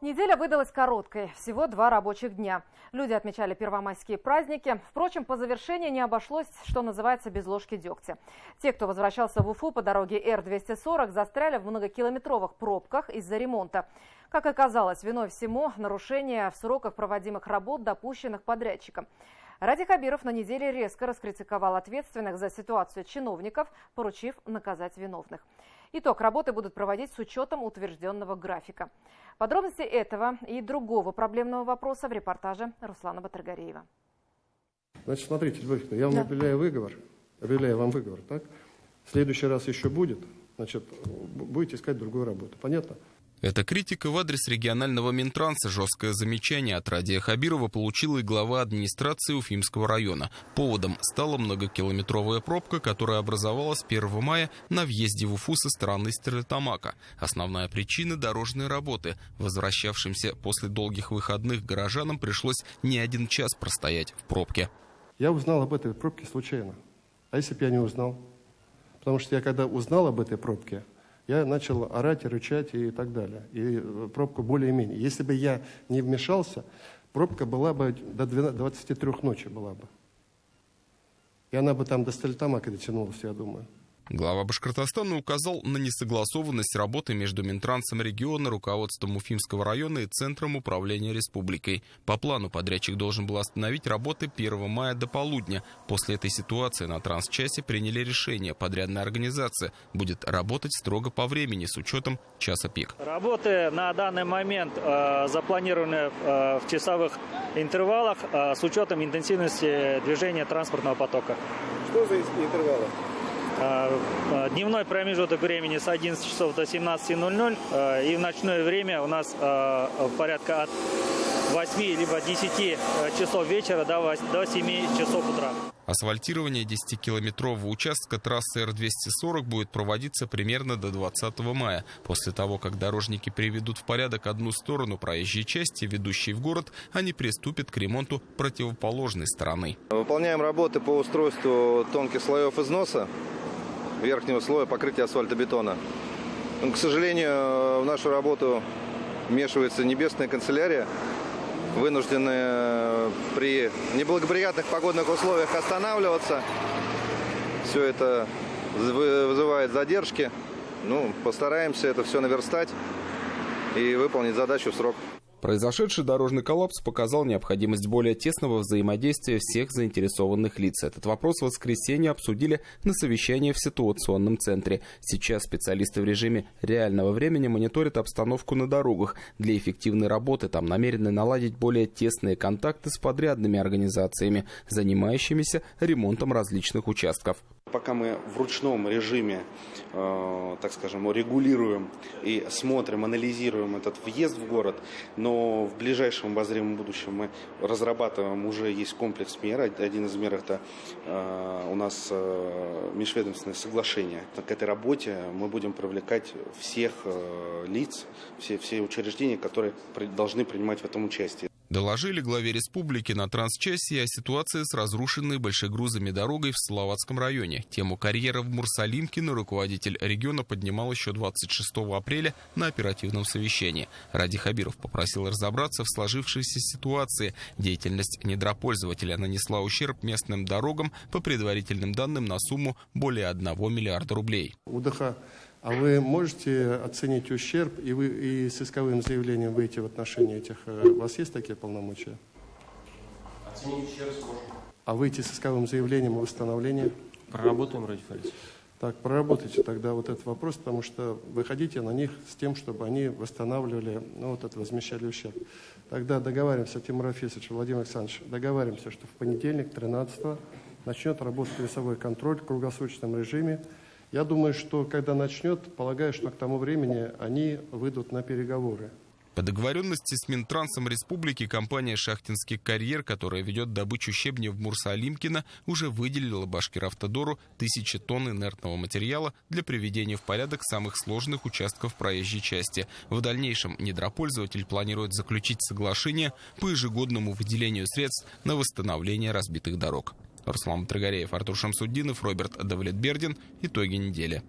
Неделя выдалась короткой, всего 2 рабочих дня. Люди отмечали первомайские праздники. Впрочем, по завершении не обошлось, что называется, без ложки дегтя. Те, кто возвращался в Уфу по дороге Р-240, застряли в многокилометровых пробках из-за ремонта. Как оказалось, виной всему нарушение в сроках проводимых работ, допущенных подрядчиком. Ради Хабиров на неделе резко раскритиковал ответственных за ситуацию чиновников, поручив наказать виновных. Итог работы будут проводить с учетом утвержденного графика. Подробности этого и другого проблемного вопроса в репортаже Руслана Батыргареева. Значит, смотрите, я вам объявляю вам выговор, так? В следующий раз еще будет, значит, будете искать другую работу. Понятно? Эта критика в адрес регионального Минтранса. Жесткое замечание от Радия Хабирова получила и глава администрации Уфимского района. Поводом стала многокилометровая пробка, которая образовалась 1 мая на въезде в Уфу со стороны Стерлитамака. Основная причина – дорожные работы. Возвращавшимся после долгих выходных горожанам пришлось не 1 час простоять в пробке. Я узнал об этой пробке случайно. А если бы я не узнал? Потому что я когда узнал об этой пробке, я начал орать, рычать и так далее. И пробка более-менее. Если бы я не вмешался, пробка была бы до 23 ночи была бы. И она бы там до Стерлитамака дотянулась, я думаю. Глава Башкортостана указал на несогласованность работы между Минтрансом региона, руководством Уфимского района и Центром управления республикой. По плану подрядчик должен был остановить работы 1 мая до полудня. После этой ситуации на транschасе приняли решение. Подрядная организация будет работать строго по времени с учетом часа пик. Работы на данный момент запланированы в часовых интервалах с учетом интенсивности движения транспортного потока. Что за интервалы? Дневной промежуток времени с 11 часов до 17:00 и в ночное время у нас порядка от 8 либо 10 часов вечера до 7 часов утра. Асфальтирование 10-километрового участка трассы Р-240 будет проводиться примерно до 20 мая. После того, как дорожники приведут в порядок одну сторону проезжей части, ведущей в город, они приступят к ремонту противоположной стороны. Выполняем работы по устройству тонких слоев износа верхнего слоя покрытия асфальтобетона. Но, к сожалению, в нашу работу вмешивается небесная канцелярия. Вынуждены при неблагоприятных погодных условиях останавливаться. Все это вызывает задержки. Постараемся это все наверстать и выполнить задачу в срок. Произошедший дорожный коллапс показал необходимость более тесного взаимодействия всех заинтересованных лиц. Этот вопрос в воскресенье обсудили на совещании в ситуационном центре. Сейчас специалисты в режиме реального времени мониторят обстановку на дорогах. Для эффективной работы там намерены наладить более тесные контакты с подрядными организациями, занимающимися ремонтом различных участков. Пока мы в ручном режиме, так скажем, регулируем и смотрим, анализируем этот въезд в город, но в ближайшем обозримом будущем мы разрабатываем, уже есть комплекс мер. Один из мер – это у нас межведомственное соглашение. К этой работе мы будем привлекать всех лиц, все учреждения, которые должны принимать в этом участие. Доложили главе республики на транschасе о ситуации с разрушенной большегрузами дорогой в Салаватском районе. Тему карьера в Мурсалимкино руководитель региона поднимал еще 26 апреля на оперативном совещании. Ради Хабиров попросил разобраться в сложившейся ситуации. Деятельность недропользователя нанесла ущерб местным дорогам по предварительным данным на сумму более 1 миллиарда рублей. А вы можете оценить ущерб и с исковым заявлением выйти в отношении этих? У вас есть такие полномочия? Оценить ущерб сможем. А выйти с исковым заявлением о восстановлении? Проработаем, Ради Фарис. Так, проработайте тогда вот этот вопрос, потому что выходите на них с тем, чтобы они восстанавливали, возмещали ущерб. Тогда договариваемся, Тимур Афисович, Владимир Александрович, договариваемся, что в понедельник, 13-го, начнет работать весовой контроль в круглосуточном режиме. Я думаю, что когда начнет, полагаю, что к тому времени они выйдут на переговоры. По договоренности с Минтрансом республики компания «Шахтинский карьер», которая ведет добычу щебня в Мурсалимкино, уже выделила Башкиравтодору 1000 тонн инертного материала для приведения в порядок самых сложных участков проезжей части. В дальнейшем недропользователь планирует заключить соглашение по ежегодному выделению средств на восстановление разбитых дорог. Руслан Батыргареев, Артур Шамсуддинов, Роберт Давлетбердин. Итоги недели.